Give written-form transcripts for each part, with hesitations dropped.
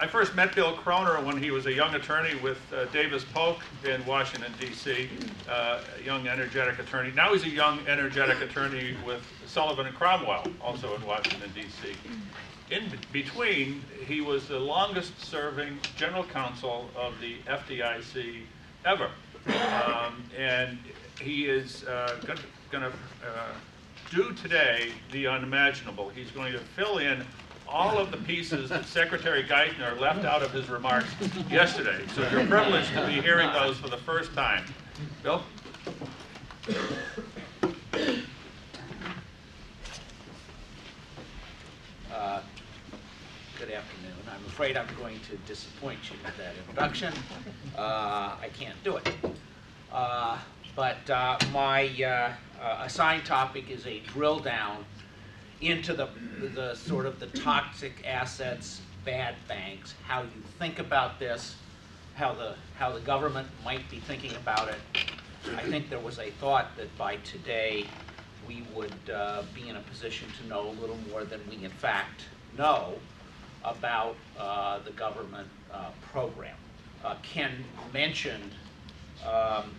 I first met Bill Kroener when he was a young attorney with Davis Polk in Washington, D.C., a young, energetic attorney. Now he's a young, energetic attorney with Sulivan Cromwell, also in Washington, D.C. In between, he was the longest-serving general counsel of the FDIC ever. And he is going to do today the unimaginable. He's going to fill in all of the pieces that Secretary Geithner left out of his remarks yesterday. So you're privileged to be hearing those for the first time. Bill? Good afternoon. I'm afraid I'm going to disappoint you with that introduction. I can't do it. But my assigned topic is a drill down into the sort of the toxic assets, bad banks, how you think about this, how the government might be thinking about it. I think there was a thought that by today we would be in a position to know a little more than we in fact know about the government program. Ken mentioned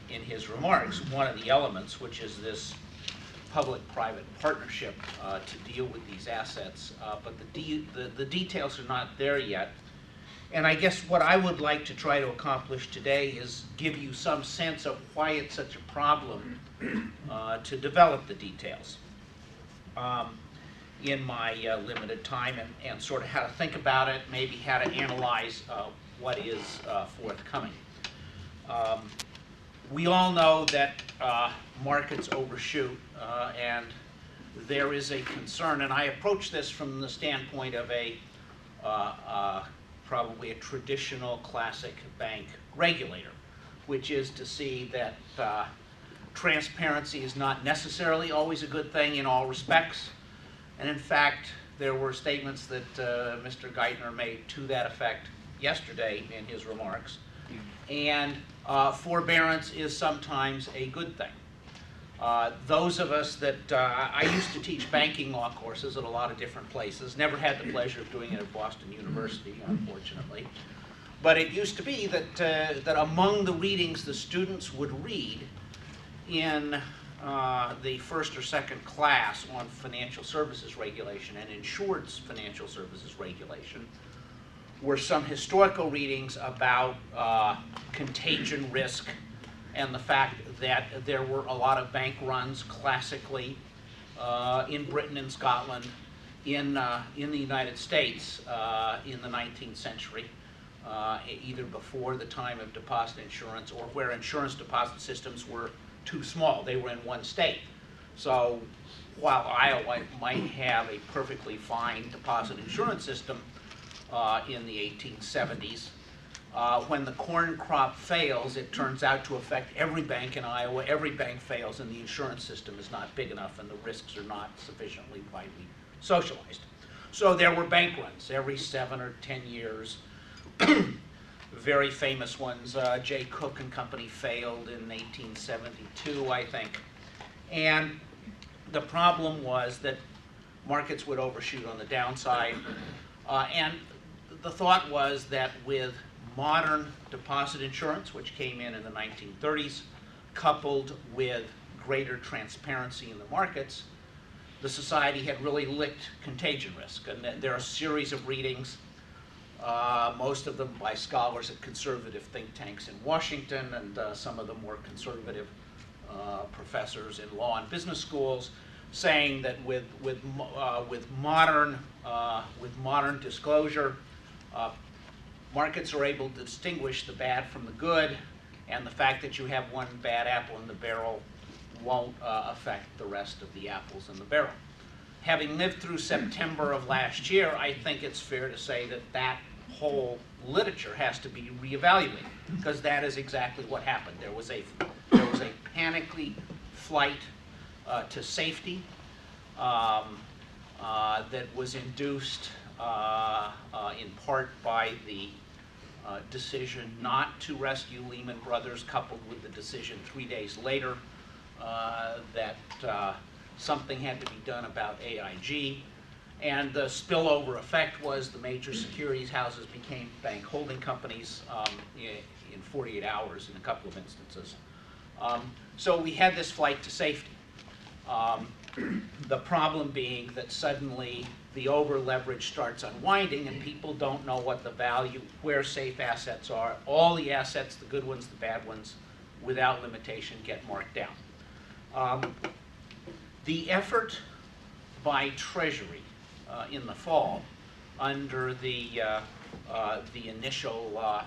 in his remarks one of the elements, which is this public-private partnership to deal with these assets, but the details are not there yet. And I guess what I would like to try to accomplish today is give you some sense of why it's such a problem to develop the details in my limited time, and sort of how to think about it, maybe how to analyze what is forthcoming. We all know that markets overshoot, and there is a concern, and I approach this from the standpoint of probably a traditional classic bank regulator, which is to see that transparency is not necessarily always a good thing in all respects. And in fact, there were statements that Mr. Geithner made to that effect yesterday in his remarks. And forbearance is sometimes a good thing. Those of us that, I used to teach banking law courses at a lot of different places, never had the pleasure of doing it at Boston University, unfortunately. But it used to be that, that among the readings the students would read in the first or second class on financial services regulation and insured financial services regulation were some historical readings about contagion risk and the fact that there were a lot of bank runs classically in Britain and Scotland, in the United States in the 19th century, either before the time of deposit insurance or where insurance deposit systems were too small. They were in one state. So while Iowa might have a perfectly fine deposit insurance system in the 1870s, when the corn crop fails, it turns out to affect every bank in Iowa. Every bank fails, and the insurance system is not big enough, and the risks are not sufficiently widely socialized. So there were bank runs every 7 or 10 years. Very famous ones. J. Cook and Company failed in 1872, I think. And the problem was that markets would overshoot on the downside. And the thought was that with modern deposit insurance, which came in the 1930s, coupled with greater transparency in the markets, the society had really licked contagion risk. And there are a series of readings, most of them by scholars at conservative think tanks in Washington, and some of the more conservative professors in law and business schools, saying that with modern disclosure, markets are able to distinguish the bad from the good, and the fact that you have one bad apple in the barrel won't affect the rest of the apples in the barrel. Having lived through September of last year, I think it's fair to say that that whole literature has to be reevaluated, because that is exactly what happened. There was a panicky flight to safety that was induced in part by the decision not to rescue Lehman Brothers, coupled with the decision 3 days later that something had to be done about AIG. And the spillover effect was the major securities houses became bank holding companies in 48 hours in a couple of instances. So we had this flight to safety. The problem being that suddenly the over-leverage starts unwinding and people don't know what the value, where safe assets are. All the assets, the good ones, the bad ones, without limitation get marked down. The effort by Treasury in the fall under the initial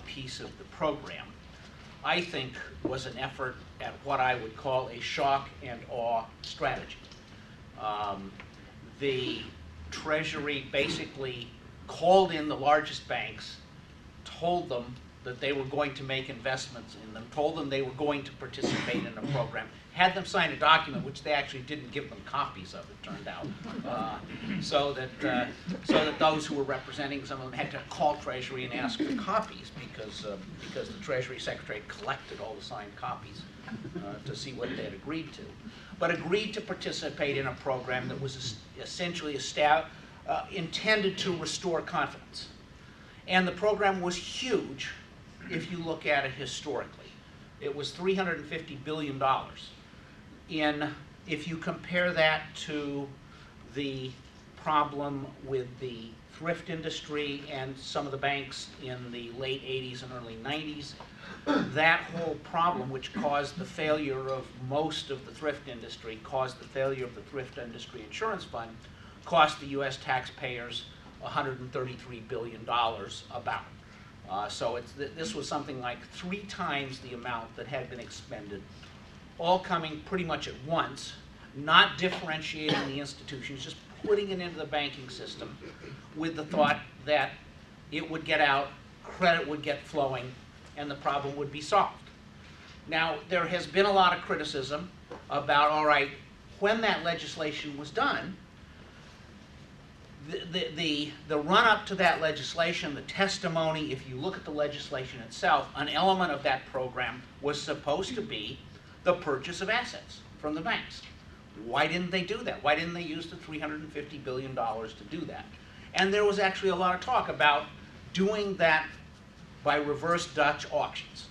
piece of the program, I think was an effort at what I would call a shock and awe strategy. The Treasury basically called in the largest banks, told them that they were going to make investments in them, told them they were going to participate in a program, had them sign a document, which they actually didn't give them copies of, it turned out, so that those who were representing some of them had to call Treasury and ask for copies because the Treasury Secretary collected all the signed copies to see what they had agreed to. But agreed to participate in a program that was essentially intended to restore confidence. And the program was huge if you look at it historically. It was $350 billion. If you compare that to the problem with the thrift industry and some of the banks in the late 80s and early 90s, that whole problem, which caused the failure of most of the thrift industry, caused the failure of the Thrift Industry Insurance Fund, cost the U.S. taxpayers $133 billion about. So this was something like 3 times the amount that had been expended, all coming pretty much at once, not differentiating the institutions, just putting it into the banking system with the thought that it would get out, credit would get flowing, and the problem would be solved. Now, there has been a lot of criticism about, all right, when that legislation was done, the run-up to that legislation, the testimony, if you look at the legislation itself, an element of that program was supposed to be the purchase of assets from the banks. Why didn't they do that? Why didn't they use the $350 billion to do that? And there was actually a lot of talk about doing that by reverse Dutch auctions.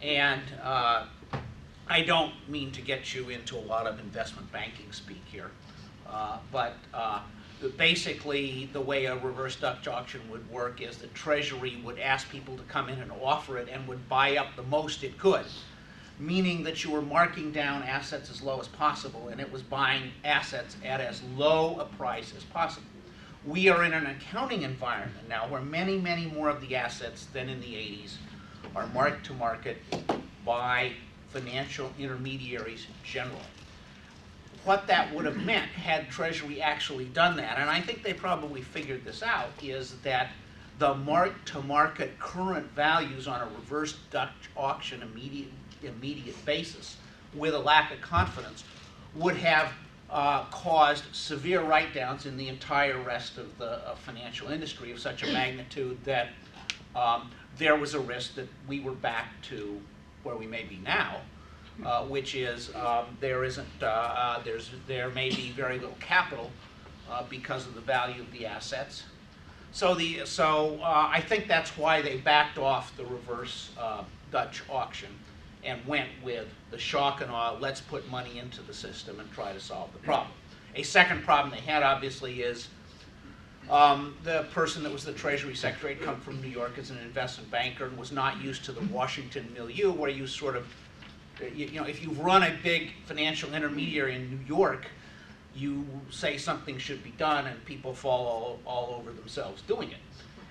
And I don't mean to get you into a lot of investment banking speak here, but basically the way a reverse Dutch auction would work is the Treasury would ask people to come in and offer it and would buy up the most it could, meaning that you were marking down assets as low as possible and it was buying assets at as low a price as possible. We are in an accounting environment now where many, many more of the assets than in the 80s are marked to market by financial intermediaries generally. What that would have meant had Treasury actually done that, and I think they probably figured this out, is that the mark-to-market current values on a reverse Dutch auction immediate basis with a lack of confidence would have caused severe write-downs in the entire rest of the financial industry of such a magnitude that there was a risk that we were back to where we may be now, which is there may be very little capital because of the value of the assets. So I think that's why they backed off the reverse Dutch auction and went with the shock and awe, let's put money into the system and try to solve the problem. A second problem they had, obviously, is the person that was the Treasury Secretary had come from New York as an investment banker and was not used to the Washington milieu where you sort of, you know, if you run a big financial intermediary in New York, you say something should be done and people fall all over themselves doing it.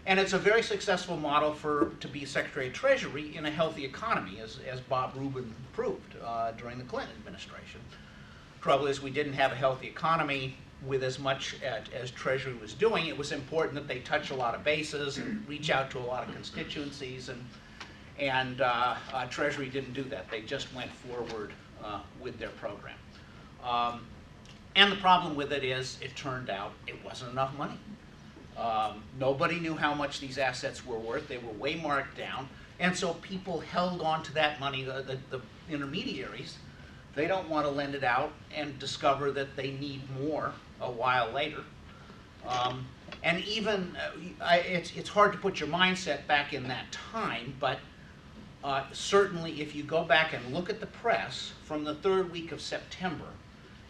And it's a very successful model to be Secretary of Treasury in a healthy economy, as Bob Rubin proved during the Clinton administration. Trouble is, we didn't have a healthy economy with as much as Treasury was doing. It was important that they touch a lot of bases and reach out to a lot of constituencies, and Treasury didn't do that. They just went forward with their program. And the problem with it is, it turned out it wasn't enough money. Nobody knew how much these assets were worth. They were way marked down. And so people held on to that money, the intermediaries. They don't want to lend it out and discover that they need more a while later. And even, it's hard to put your mindset back in that time, but certainly if you go back and look at the press from the third week of September,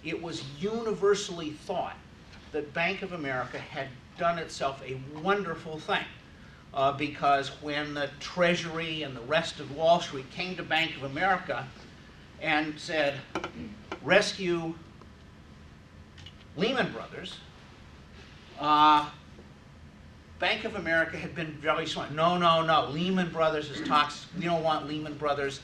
it was universally thought that Bank of America had done itself a wonderful thing. Because when the Treasury and the rest of Wall Street came to Bank of America and said, rescue Lehman Brothers, Bank of America had been very smart. No, no, no, Lehman Brothers is toxic. We don't want Lehman Brothers.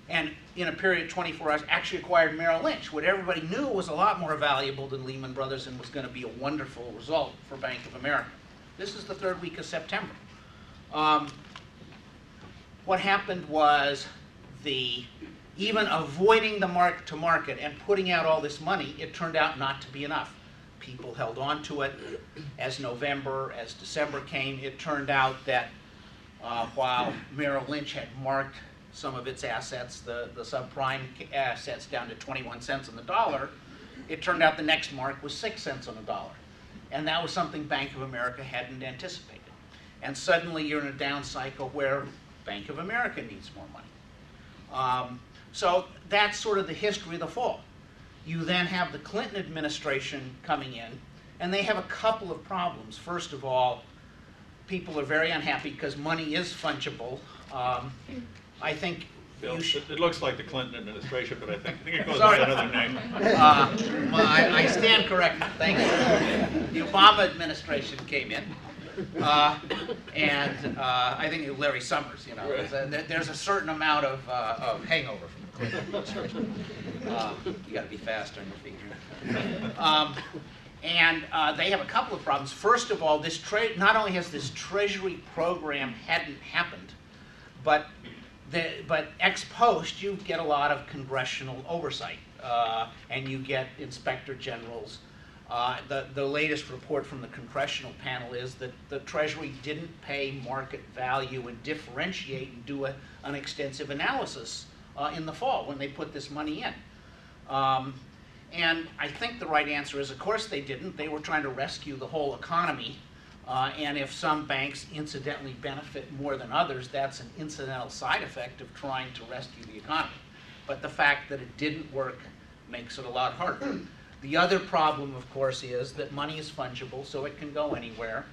And in a period of 24 hours, actually acquired Merrill Lynch, what everybody knew was a lot more valuable than Lehman Brothers and was going to be a wonderful result for Bank of America. This is the third week of September. What happened was even avoiding the mark-to-market and putting out all this money, it turned out not to be enough. People held on to it. As December came, it turned out that while Merrill Lynch had marked some of its assets, the subprime assets, down to 21 cents on the dollar, it turned out the next mark was 6 cents on the dollar. And that was something Bank of America hadn't anticipated. And suddenly you're in a down cycle where Bank of America needs more money. So that's sort of the history of the fall. You then have the Clinton administration coming in, and they have a couple of problems. First of all, people are very unhappy because money is fungible. I think Bill, you should... it looks like the Clinton administration, but I think it goes Sorry. by another name. Well, I stand corrected. Thank you. The Obama administration came in, and I think it was Larry Summers. You know, there's a certain amount of hangover from the Clinton administration. You got to be faster on your feet here. And they have a couple of problems. First of all, not only has this Treasury program hadn't happened, but ex post, you get a lot of congressional oversight, and you get inspector generals. The latest report from the congressional panel is that the Treasury didn't pay market value and differentiate and do an extensive analysis in the fall when they put this money in. And I think the right answer is, of course they didn't. They were trying to rescue the whole economy. And if some banks incidentally benefit more than others, that's an incidental side effect of trying to rescue the economy. But the fact that it didn't work makes it a lot harder. The other problem, of course, is that money is fungible, so it can go anywhere.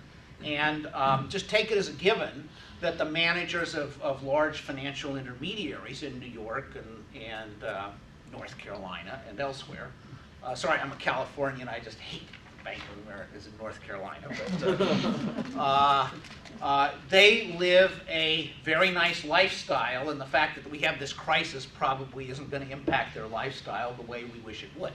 And just take it as a given that the managers of large financial intermediaries in New York and North Carolina and elsewhere, sorry, I'm a Californian, I just hate Bank of America is in North Carolina, but they live a very nice lifestyle, and the fact that we have this crisis probably isn't going to impact their lifestyle the way we wish it would.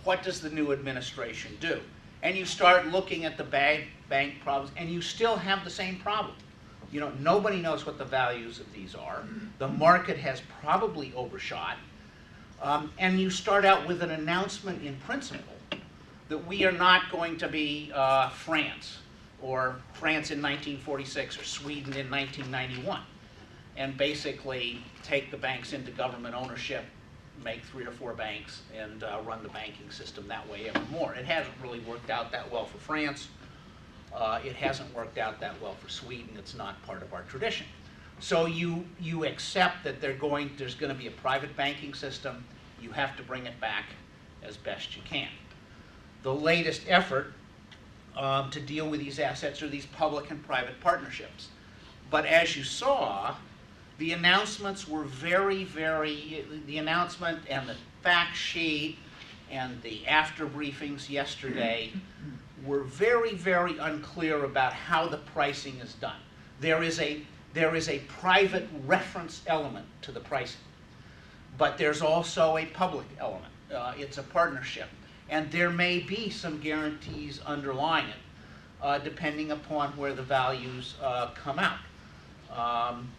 What does the new administration do? And you start looking at the bank problems, and you still have the same problem. You know, nobody knows what the values of these are. The market has probably overshot. And you start out with an announcement in principle that we are not going to be France, or France in 1946, or Sweden in 1991, and basically take the banks into government ownership, make 3 or 4 banks, and run the banking system that way ever more. It hasn't really worked out that well for France. It hasn't worked out that well for Sweden. It's not part of our tradition. So you accept that there's going to be a private banking system. You have to bring it back as best you can. The latest effort to deal with these assets are these public and private partnerships. But as you saw, the announcements were the announcement and the fact sheet and the after briefings yesterday were very, very unclear about how the pricing is done. There is a private reference element to the pricing, but there's also a public element. It's a partnership, and there may be some guarantees underlying it, depending upon where the values come out.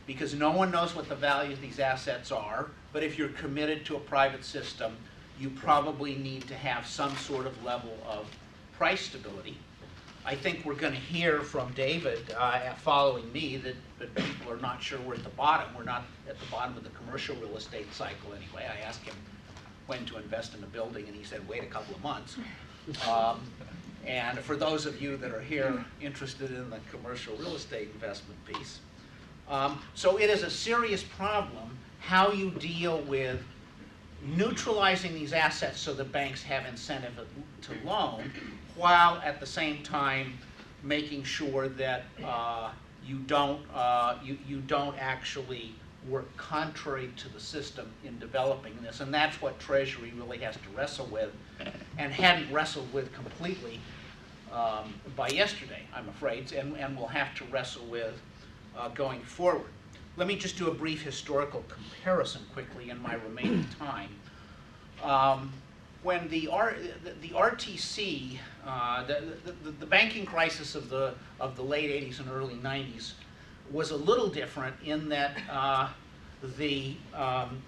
Because no one knows what the value of these assets are, but if you're committed to a private system, you probably need to have some sort of level of price stability. I think we're going to hear from David following me that people are not sure we're at the bottom. We're not at the bottom of the commercial real estate cycle anyway. I asked him when to invest in a building, and he said, wait a couple of months. And for those of you that are here interested in the commercial real estate investment piece, so it is a serious problem how you deal with neutralizing these assets so the banks have incentive to loan, while at the same time making sure that you don't actually work contrary to the system in developing this. And that's what Treasury really has to wrestle with, and hadn't wrestled with completely by yesterday, I'm afraid, and will have to wrestle with going forward. Let me just do a brief historical comparison quickly in my remaining time. When the RTC, the banking crisis of the late 80s and early 90s was a little different in that the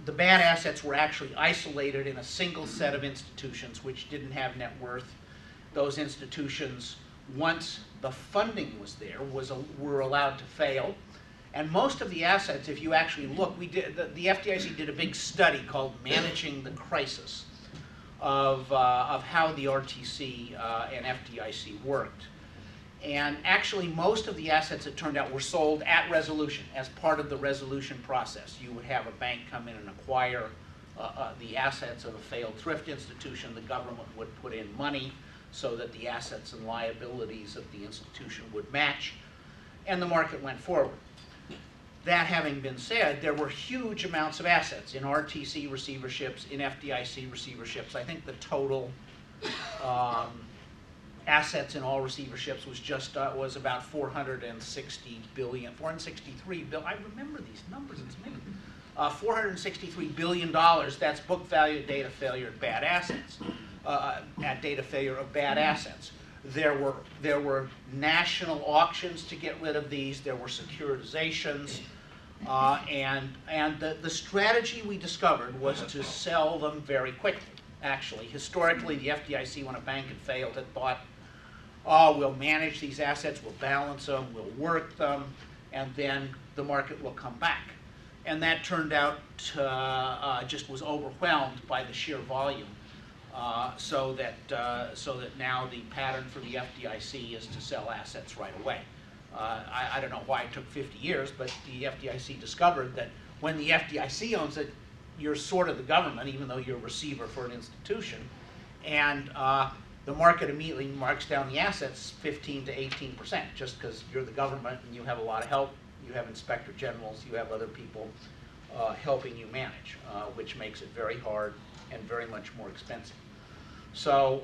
bad assets were actually isolated in a single set of institutions which didn't have net worth. Those institutions, once the funding was there, were allowed to fail. And most of the assets, if you actually look, the FDIC did a big study called Managing the Crisis of how the RTC and FDIC worked. And actually, most of the assets, it turned out, were sold at resolution as part of the resolution process. You would have a bank come in and acquire the assets of a failed thrift institution. The government would put in money so that the assets and liabilities of the institution would match, and the market went forward. That having been said, there were huge amounts of assets in RTC receiverships, in FDIC receiverships. I think the total assets in all receiverships was about 460 billion, 463 billion. I remember these numbers. It's amazing. $463 billion. That's book value, data failure, bad assets. At data failure of bad assets. There were national auctions to get rid of these. There were securitizations. And the strategy we discovered was to sell them very quickly. Actually, historically, the FDIC, when a bank had failed, had thought, oh, we'll manage these assets, we'll balance them, we'll work them, and then the market will come back. And that turned out to, just was overwhelmed by the sheer volume. So that now the pattern for the FDIC is to sell assets right away. I don't know why it took 50 years, but the FDIC discovered that when the FDIC owns it, you're sort of the government, even though you're a receiver for an institution, and the market immediately marks down the assets 15 to 18%, just because you're the government and you have a lot of help. You have inspector generals, you have other people helping you manage, which makes it very hard and very much more expensive. So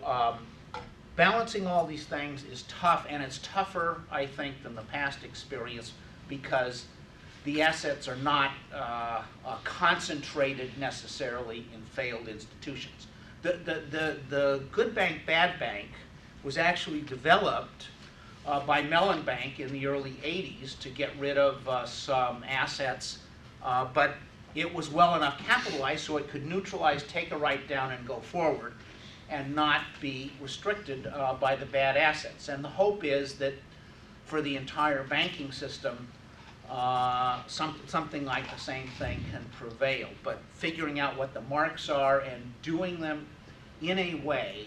balancing all these things is tough, and it's tougher, I think, than the past experience because the assets are not concentrated necessarily in failed institutions. The good bank, bad bank was actually developed by Mellon Bank in the early 80s to get rid of some assets, but it was well enough capitalized so it could neutralize, take a write down, and go forward, and not be restricted by the bad assets. And the hope is that for the entire banking system, something like the same thing can prevail. But figuring out what the marks are and doing them in a way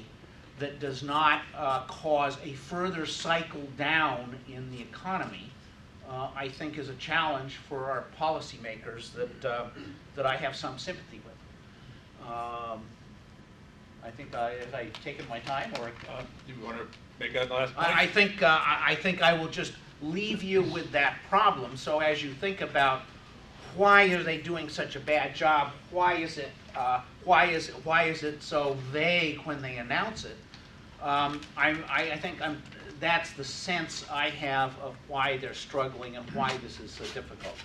that does not cause a further cycle down in the economy, I think is a challenge for our policymakers that I have some sympathy with. I think have I taken my time, or do you want to make that last point? I think I will just leave you with that problem. So as you think about why are they doing such a bad job, why is it so vague when they announce it? I think that's the sense I have of why they're struggling and why this is so difficult.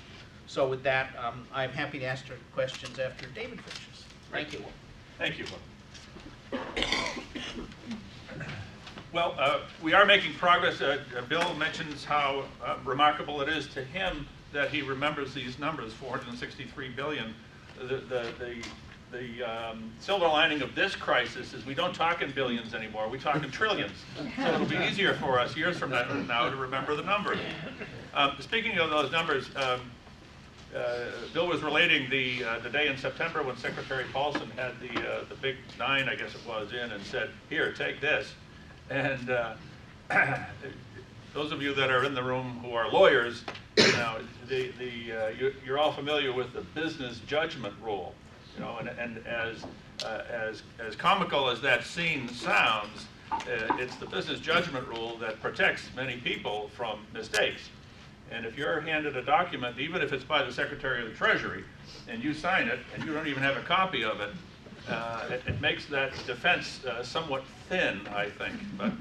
So with that, I'm happy to answer questions after David finishes. Thank you. Thank you. Well, we are making progress. Bill mentions how remarkable it is to him that he remembers these numbers, 463 billion. The silver lining of this crisis is we don't talk in billions anymore, we talk in trillions. So it'll be easier for us years from now to remember the numbers. Speaking of those numbers, Bill was relating the day in September when Secretary Paulson had the big 9, I guess it was, in and said, "Here, take this." And those of you that are in the room who are lawyers, you know, you're all familiar with the business judgment rule, you know, and as comical as that scene sounds, it's the business judgment rule that protects many people from mistakes. And if you're handed a document, even if it's by the Secretary of the Treasury, and you sign it, and you don't even have a copy of it, it makes that defense somewhat thin, I think. But